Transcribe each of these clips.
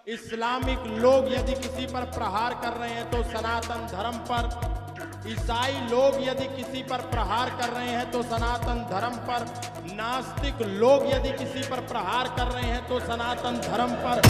Islamic लोग यदि किसी पर प्रहार कर रहे हैं तो सनातन धर्म पर, ईसाई लोग यदि किसी पर प्रहार कर रहे हैं तो सनातन धर्म पर, नास्तिक लोग यदि किसी पर प्रहार कर रहे हैं तो सनातन धर्म पर।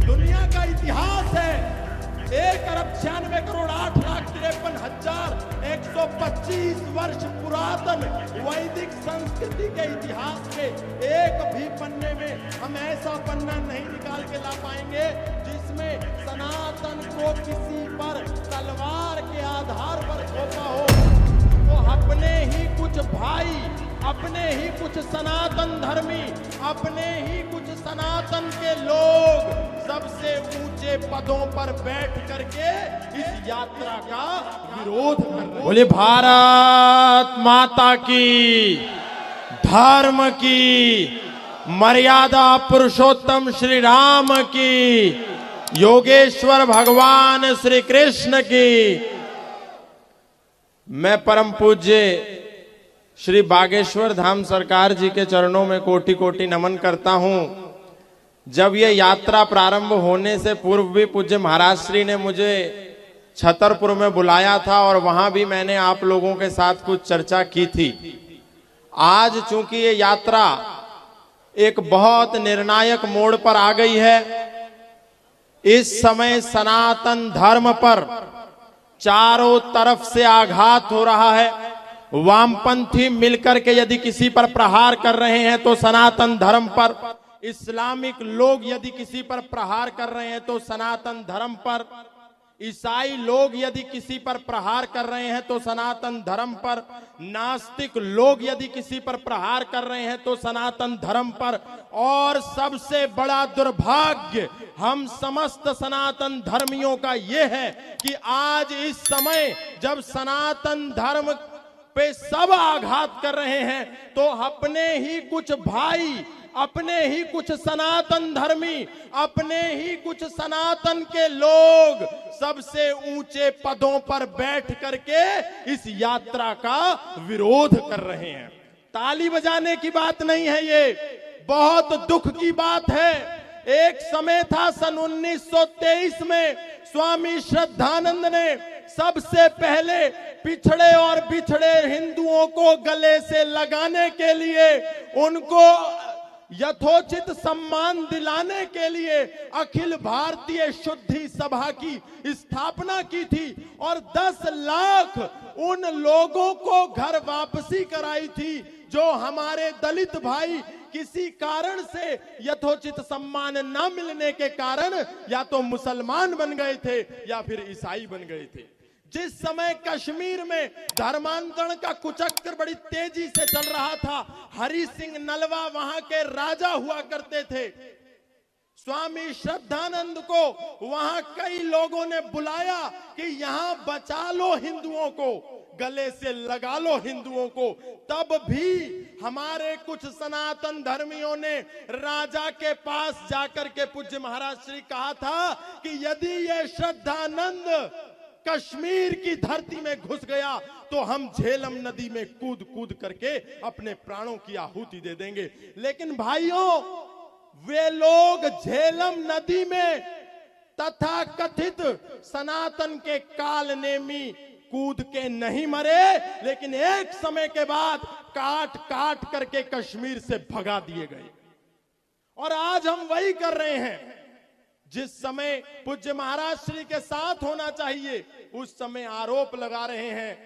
दुनिया का इतिहास है 1,96,8,53,125 वर्ष पुरातन वैदिक संस्कृति के इतिहास के एक भी पन्ने में हम ऐसा पन्ना नहीं निकाल के ला पाएंगे जिसमें सनातन को किसी पर तलवार के आधार पर थोपा हो। तो अपने ही कुछ भाई, अपने ही कुछ सनातन धर्मी, अपने ही कुछ सनातन के लोग सबसे ऊंचे पदों पर बैठ करके इस यात्रा का विरोध कर रहे हैं। बोले भारत माता की, धर्म की, मर्यादा पुरुषोत्तम श्री राम की, योगेश्वर भगवान श्री कृष्ण की। मैं परम पूज्य श्री बागेश्वर धाम सरकार जी के चरणों में कोटि कोटि नमन करता हूं। जब ये यात्रा प्रारंभ होने से पूर्व भी पूज्य महाराज श्री ने मुझे छतरपुर में बुलाया था और वहां भी मैंने आप लोगों के साथ कुछ चर्चा की थी। आज चूंकि ये यात्रा एक बहुत निर्णायक मोड़ पर आ गई है, इस समय सनातन धर्म पर चारों तरफ से आघात हो रहा है। वामपंथी मिलकर के यदि किसी पर प्रहार कर रहे हैं तो सनातन धर्म पर, इस्लामिक लोग यदि किसी पर प्रहार कर रहे हैं तो सनातन धर्म पर, ईसाई लोग यदि किसी पर प्रहार कर रहे हैं तो सनातन धर्म पर, नास्तिक लोग यदि किसी पर प्रहार कर रहे हैं तो सनातन धर्म पर। और सबसे बड़ा दुर्भाग्य हम समस्त सनातन धर्मियों का यह है कि आज इस समय जब सनातन धर्म पे सब आघात कर रहे हैं तो अपने ही कुछ भाई, अपने ही कुछ सनातन धर्मी, अपने ही कुछ सनातन के लोग सबसे ऊंचे पदों पर बैठ करके इस यात्रा का विरोध कर रहे हैं। ताली बजाने की बात नहीं है, ये बहुत दुख की बात है। एक समय था सन 1923 में स्वामी श्रद्धानंद ने सबसे पहले पिछड़े और बिछड़े हिंदुओं को गले से लगाने के लिए, उनको यथोचित सम्मान दिलाने के लिए अखिल भारतीय शुद्धि सभा की स्थापना की थी और 10 लाख उन लोगों को घर वापसी कराई थी जो हमारे दलित भाई किसी कारण से यथोचित सम्मान न मिलने के कारण या तो मुसलमान बन गए थे या फिर ईसाई बन गए थे। जिस समय कश्मीर में धर्मांतरण का कुचक्र बड़ी तेजी से चल रहा था, हरि सिंह नलवा वहां के राजा हुआ करते थे। स्वामी श्रद्धानंद को वहां कई लोगों ने बुलाया कि यहां बचा लो हिंदुओं को, गले से लगा लो हिंदुओं को। तब भी हमारे कुछ सनातन धर्मियों ने राजा के पास जाकर के पूज्य महाराज श्री कहा था कि यदि ये श्रद्धानंद कश्मीर की धरती में घुस गया तो हम झेलम नदी में कूद कूद करके अपने प्राणों की आहुति दे देंगे। लेकिन भाइयों, वे लोग झेलम नदी में तथा कथित सनातन के कालनेमी कूद के नहीं मरे, लेकिन एक समय के बाद काट काट करके कश्मीर से भगा दिए गए। और आज हम वही कर रहे हैं। जिस समय पूज्य महाराज श्री के साथ होना चाहिए, उस समय आरोप लगा रहे हैं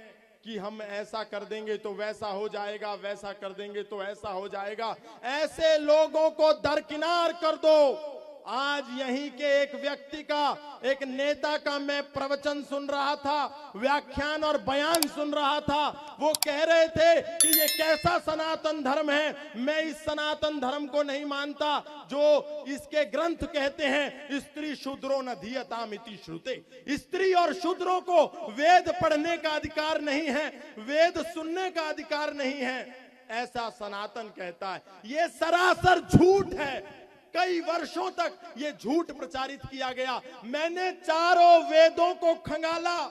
कि हम ऐसा कर देंगे तो वैसा हो जाएगा, वैसा कर देंगे तो ऐसा हो जाएगा। ऐसे लोगों को दरकिनार कर दो। आज यहीं के एक व्यक्ति का, एक नेता का मैं प्रवचन सुन रहा था, व्याख्यान और बयान सुन रहा था। वो कह रहे थे कि ये कैसा सनातन धर्म है, मैं इस सनातन धर्म को नहीं मानता जो इसके ग्रंथ कहते हैं स्त्री शूद्रो न धीयतामिति श्रुते। स्त्री और शूद्रों को वेद पढ़ने का अधिकार नहीं है, वेद सुनने का अधिकार नहीं है, ऐसा सनातन कहता है। ये सरासर झूठ है। कई वर्षों तक ये झूठ प्रचारित किया गया। मैंने चारों वेदों को खंगाला,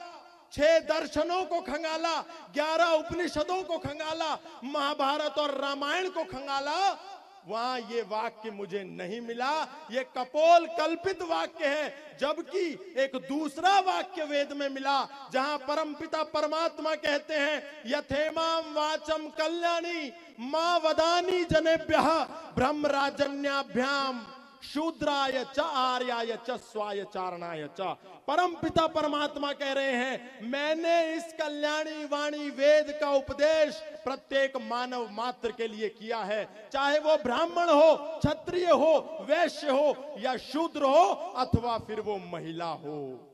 6 दर्शनों को खंगाला, 11 उपनिषदों को खंगाला, महाभारत और रामायण को खंगाला। वहां ये वाक्य मुझे नहीं मिला। ये कपोल कल्पित वाक्य है, जबकि एक दूसरा वाक्य वेद में मिला जहां परमपिता परमात्मा कहते हैं, यथेमाम वाचम कल्याणी मां वदानी जनेभ्यः ब्रह्मराजन्याभ्याम शूद्राय च आर्याय च स्वाय चारणाय च। परम पिता परमात्मा कह रहे हैं, मैंने इस कल्याणी वाणी वेद का उपदेश प्रत्येक मानव मात्र के लिए किया है, चाहे वो ब्राह्मण हो, क्षत्रिय हो, वैश्य हो या शूद्र हो अथवा फिर वो महिला हो।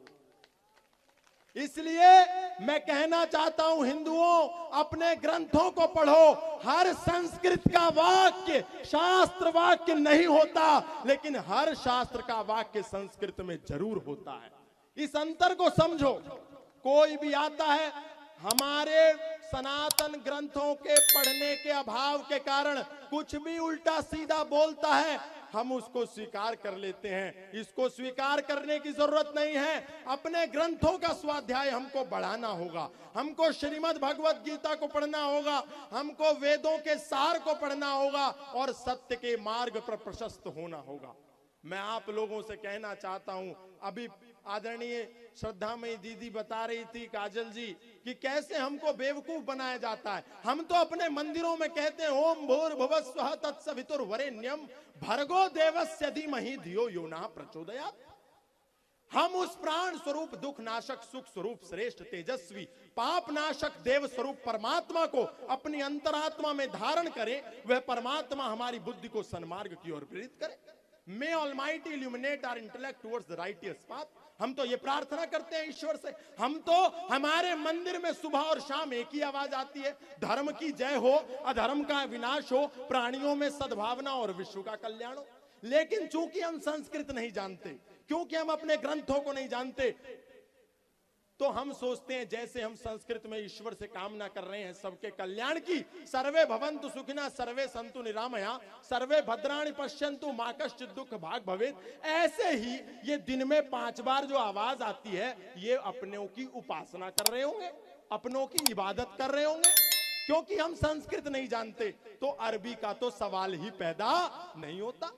इसलिए मैं कहना चाहता हूं, हिंदुओं अपने ग्रंथों को पढ़ो। हर संस्कृत का वाक्य शास्त्र वाक्य नहीं होता, लेकिन हर शास्त्र का वाक्य संस्कृत में जरूर होता है। इस अंतर को समझो। कोई भी आता है, हमारे सनातन ग्रंथों के पढ़ने के अभाव के कारण कुछ भी उल्टा सीधा बोलता है, हम उसको स्वीकार कर लेते हैं। इसको स्वीकार करने की जरूरत नहीं है। अपने ग्रंथों का स्वाध्याय हमको बढ़ाना होगा, हमको श्रीमद् भगवत गीता को पढ़ना होगा, हमको वेदों के सार को पढ़ना होगा और सत्य के मार्ग पर प्रशस्त होना होगा। मैं आप लोगों से कहना चाहता हूं, अभी आदरणीय श्रद्धामयी दीदी बता रही थी, काजल जी, कि कैसे हमको बेवकूफ बनाया जाता है। हम तो अपने मंदिरों में कहते हैं, ओम भूर्भुवः स्वः तत्सवितुर्वरेण्यं भर्गो देवस्य धीमहि धियो यो नः प्रचोदयात्। हम उस प्राण स्वरूप, दुख नाशक, सुख स्वरूप, श्रेष्ठ तेजस्वी, पाप नाशक देव स्वरूप परमात्मा को अपनी अंतरात्मा में धारण करें। वह परमात्मा हमारी बुद्धि को सन्मार्ग की ओर प्रेरित करे। May Almighty illuminate our intellect towards the righteous path। हम तो ये प्रार्थना करते हैं ईश्वर से। हम तो, हमारे मंदिर में सुबह और शाम एक ही आवाज आती है, धर्म की जय हो, अधर्म का विनाश हो, प्राणियों में सद्भावना और विश्व का कल्याण हो। लेकिन चूंकि हम संस्कृत नहीं जानते, क्योंकि हम अपने ग्रंथों को नहीं जानते, तो हम सोचते हैं जैसे हम संस्कृत में ईश्वर से कामना कर रहे हैं सबके कल्याण की, सर्वे भवन्तु सुखिनः सर्वे सन्तु निरामया सर्वे भद्राणि पश्यन्तु मा कश्चित् दुःख भाग् भवेत्। ऐसे ही ये दिन में 5 बार जो आवाज आती है, ये अपनों की उपासना कर रहे होंगे, अपनों की इबादत कर रहे होंगे। क्योंकि हम संस्कृत नहीं जानते तो अरबी का तो सवाल ही पैदा नहीं होता।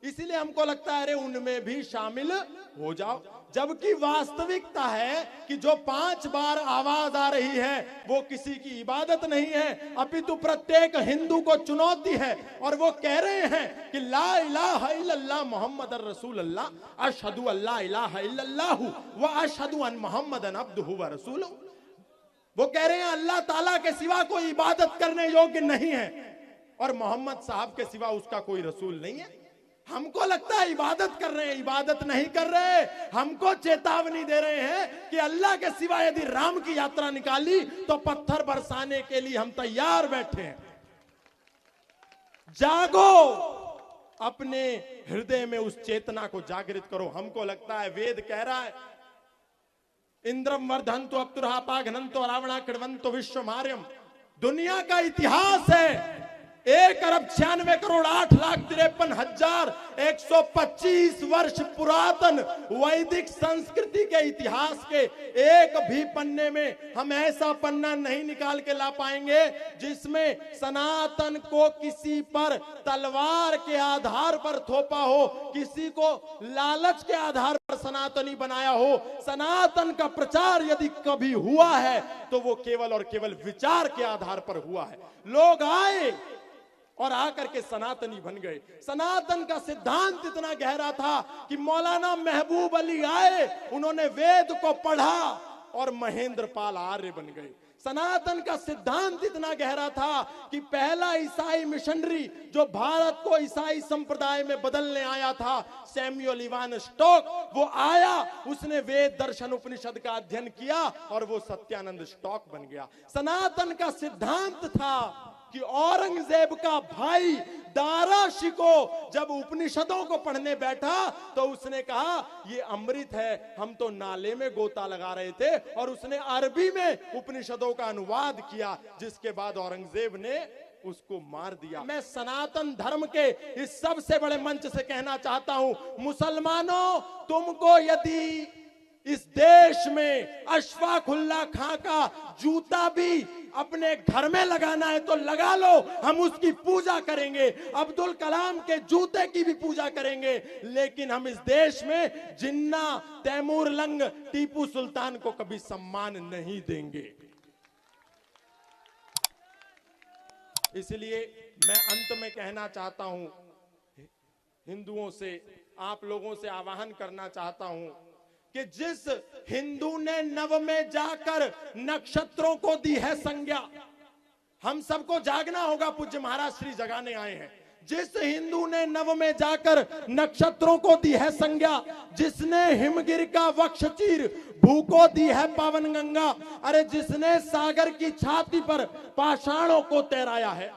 इसीलिए हमको लगता है अरे उनमें भी शामिल हो जाओ, जबकि वास्तविकता है कि जो 5 बार आवाज आ रही है वो किसी की इबादत नहीं है, अपितु प्रत्येक हिंदू को चुनौती है। और वो कह रहे हैं कि ला इलाहा इल्लल्लाह मुहम्मदुर रसूलुल्लाह, अशहदु अल्ला इलाहा इल्लल्लाह व अशहदु अन मुहम्मदन अब्दुहु व रसूलुहु। वो कह रहे हैं अल्लाह ताला के सिवा कोई इबादत करने योग्य नहीं है और मोहम्मद साहब के सिवा उसका कोई रसूल नहीं है। हमको लगता है इबादत कर रहे हैं, इबादत नहीं कर रहे। हमको चेतावनी दे रहे हैं कि अल्लाह के सिवा यदि राम की यात्रा निकाली तो पत्थर बरसाने के लिए हम तैयार बैठे हैं। जागो, अपने हृदय में उस चेतना को जागृत करो। हमको लगता है वेद कह रहा है, इंद्रम वर्धंतो अप्तुरहापाघ्नन्तो रावणा कृण्वन्तो विश्वमार्यम। दुनिया का इतिहास है 1,98,08,53,125 वर्ष पुरातन वैदिक संस्कृति के इतिहास के एक भी पन्ने में हम ऐसा पन्ना नहीं निकाल के ला पाएंगे जिसमें सनातन को किसी पर तलवार के आधार पर थोपा हो, किसी को लालच के आधार पर सनातनी बनाया हो। सनातन का प्रचार यदि कभी हुआ है तो वो केवल और केवल विचार के आधार पर हुआ है। लोग आए और आकर के सनातनी बन गए। सनातन का सिद्धांत इतना गहरा था कि मौलाना महबूब अली आए, उन्होंने वेद को पढ़ा और महेंद्र पाल आर्य बन गए। सनातन का सिद्धांत इतना गहरा था कि पहला ईसाई मिशनरी जो भारत को ईसाई संप्रदाय में बदलने आया था, सैमुअल इवान स्टॉक, वो आया, उसने वेद दर्शन उपनिषद का अध्ययन किया और वो सत्यानंद स्टॉक बन गया। सनातन का सिद्धांत था कि औरंगजेब का भाई दारा शिको जब उपनिषदों को पढ़ने बैठा तो उसने कहा ये अमृत है, हम तो नाले में गोता लगा रहे थे, और उसने अरबी में उपनिषदों का अनुवाद किया, जिसके बाद औरंगजेब ने उसको मार दिया। मैं सनातन धर्म के इस सबसे बड़े मंच से कहना चाहता हूं, मुसलमानों, तुमको यदि इस देश में अशफाक उल्लाह खां का जूता भी अपने घर में लगाना है तो लगा लो, हम उसकी पूजा करेंगे, अब्दुल कलाम के जूते की भी पूजा करेंगे, लेकिन हम इस देश में जिन्ना, तैमूर लंग, टीपू सुल्तान को कभी सम्मान नहीं देंगे। इसलिए मैं अंत में कहना चाहता हूं, हिंदुओं से, आप लोगों से आह्वान करना चाहता हूं कि जिस हिंदू ने नव में जाकर नक्षत्रों को दी है संज्ञा, हम सबको जागना होगा, पूज्य महाराज श्री जगाने आए हैं। जिस हिंदू ने नव में जाकर नक्षत्रों को दी है संज्ञा, जिसने हिमगिर का वक्ष चीर भू को दी है पावन गंगा, अरे जिसने सागर की छाती पर पाषाणों को तैराया है,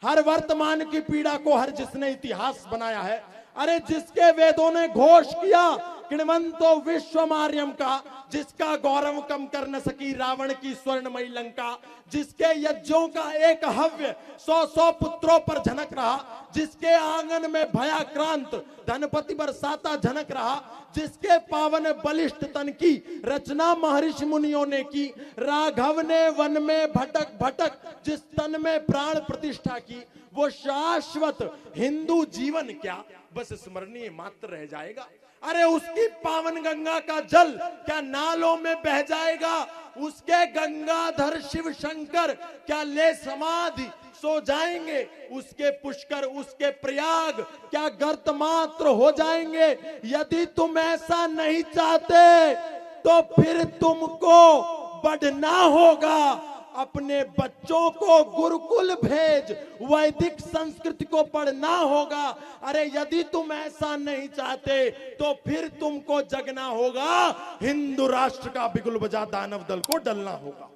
हर वर्तमान की पीड़ा को हर जिसने इतिहास बनाया है, अरे जिसके वेदों ने घोष किया किणवंतो विश्वमार्यम का, जिसका गौरव कम कर न सकी रावण की स्वर्णमयी लंका, जिसके यज्ञों का एक हव्य 100 पुत्रों पर झनक रहा, जिसके आंगन में भयाक्रांत धनपति बरसाता झनक रहा, जिसके पावन बलिष्ठ तन की रचना महर्षि मुनियों ने की, राघव ने वन में भटक भटक जिस तन में प्राण प्रतिष्ठा की, वो शाश्वत हिंदू जीवन क्या बस स्मरणीय मात्र रह जाएगा। अरे उसकी पावन गंगा का जल क्या नालों में बह जाएगा? उसके गंगाधर शिव शंकर क्या ले समाधि सो जाएंगे? उसके पुष्कर, उसके प्रयाग क्या गर्त मात्र हो जाएंगे? यदि तुम ऐसा नहीं चाहते तो फिर तुमको बढ़ना होगा, अपने बच्चों को गुरुकुल भेज वैदिक संस्कृति को पढ़ना होगा। अरे यदि तुम ऐसा नहीं चाहते तो फिर तुमको जगना होगा, हिंदू राष्ट्र का बिगुल बजा दानव दल को डलना होगा।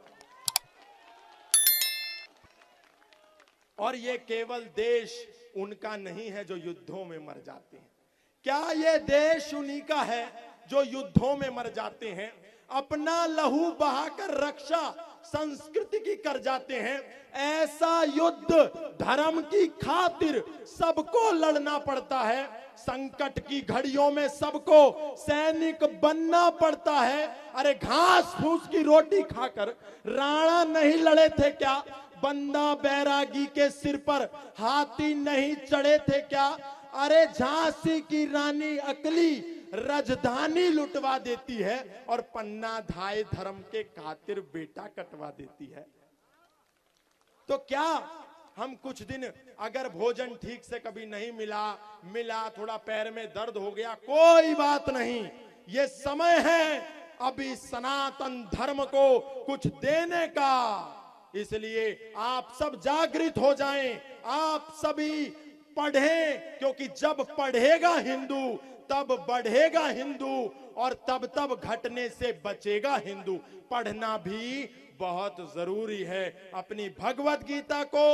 और ये केवल देश उनका नहीं है जो युद्धों में मर जाते हैं। क्या ये देश उन्हीं का है जो युद्धों में मर जाते हैं, अपना लहू बहाकर रक्षा संस्कृति की कर जाते हैं? ऐसा युद्ध धर्म की खातिर सबको लड़ना पड़ता है। संकट की घड़ियों में सबको सैनिक बनना पड़ता है। अरे घास फूस की रोटी खाकर राणा नहीं लड़े थे क्या? बंदा बैरागी के सिर पर हाथी नहीं चढ़े थे क्या? अरे झांसी की रानी अकली राजधानी लुटवा देती है और पन्ना धाय धर्म के खातिर बेटा कटवा देती है। तो क्या हम कुछ दिन अगर भोजन ठीक से कभी नहीं मिला, थोड़ा पैर में दर्द हो गया, कोई बात नहीं, ये समय है अभी सनातन धर्म को कुछ देने का। इसलिए आप सब जागृत हो जाएं, आप सभी पढ़ें, क्योंकि जब पढ़ेगा हिंदू तब बढ़ेगा हिंदू, और तब घटने से बचेगा हिंदू। पढ़ना भी बहुत जरूरी है। अपनी भगवत गीता को,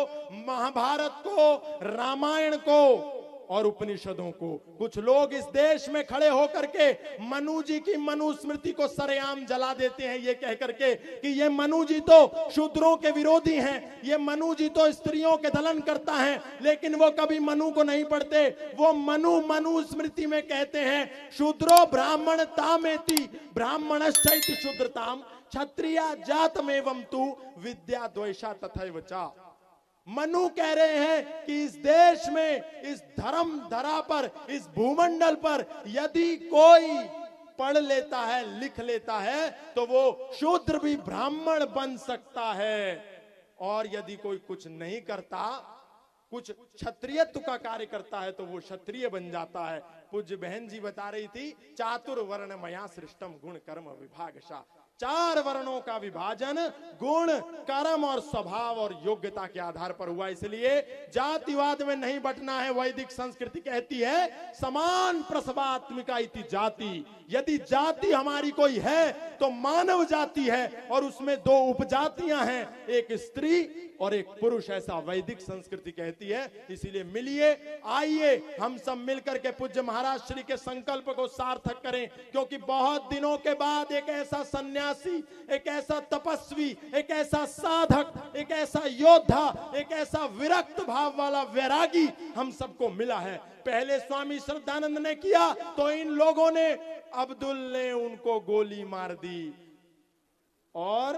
महाभारत को, रामायण को और उपनिषदों को। कुछ लोग इस देश में खड़े होकर के मनु जी की मनुस्मृति को सरेआम जला देते हैं, ये कह करके कि ये मनु जी तो शूद्रों के विरोधी हैं, ये मनु जी तो स्त्रियों के दलन करता है, लेकिन वो कभी मनु को नहीं पढ़ते। वो मनुस्मृति में कहते हैं शूद्रो ब्राह्मण तामेति ब्राह्मणश्चैति शूद्रताम क्षत्रिया जातमेवं तु विद्या द्वेषा तथैव च। मनु कह रहे हैं कि इस देश में, इस धर्म धरा पर, इस भूमंडल पर यदि कोई पढ़ लेता है, लिख लेता है, तो वो शूद्र भी ब्राह्मण बन सकता है। और यदि कोई कुछ नहीं करता, कुछ क्षत्रियत्व का कार्य करता है, तो वो क्षत्रिय बन जाता है। पूज्य बहन जी बता रही थी, चातुर्वर्ण मया सृष्टम गुण कर्म विभागशा। 4 वर्णों का विभाजन गुण, कर्म और स्वभाव और योग्यता के आधार पर हुआ। इसलिए जातिवाद में नहीं बटना है। वैदिक संस्कृति कहती है समान प्रसवात्मिका इति जाति। यदि जाति हमारी कोई है तो मानव जाति है, और उसमें 2 उपजातियां हैं, एक स्त्री और एक पुरुष, ऐसा वैदिक संस्कृति कहती है। इसीलिए मिलिए, आइए हम सब मिलकर के पूज्य महाराज श्री के संकल्प को सार्थक करें, क्योंकि बहुत दिनों के बाद एक ऐसा सन्यासी, एक ऐसा तपस्वी, एक ऐसा साधक, एक ऐसा योद्धा, एक ऐसा विरक्त भाव वाला वैरागी हम सबको मिला है। पहले स्वामी श्रद्धानंद ने किया तो इन लोगों ने, अब्दुल ने उनको गोली मार दी, और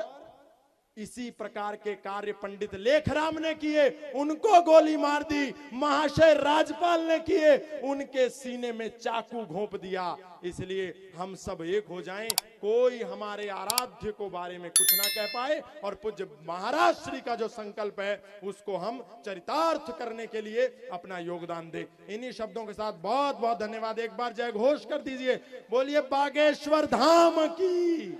इसी प्रकार के कार्य पंडित लेखराम ने किए, उनको गोली मार दी। महाशय राजपाल ने किए, उनके सीने में चाकू घोंप दिया। इसलिए हम सब एक हो जाएं, कोई हमारे आराध्य को बारे में कुछ ना कह पाए, और पूज्य महाराज श्री का जो संकल्प है उसको हम चरितार्थ करने के लिए अपना योगदान दे। इन्हीं शब्दों के साथ बहुत बहुत धन्यवाद। एक बार जय घोष कर दीजिए, बोलिए बागेश्वर धाम की,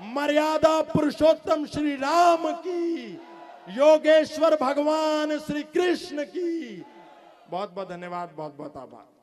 मर्यादा पुरुषोत्तम श्री राम की, योगेश्वर भगवान श्री कृष्ण की। बहुत बहुत धन्यवाद, बहुत बहुत आभार।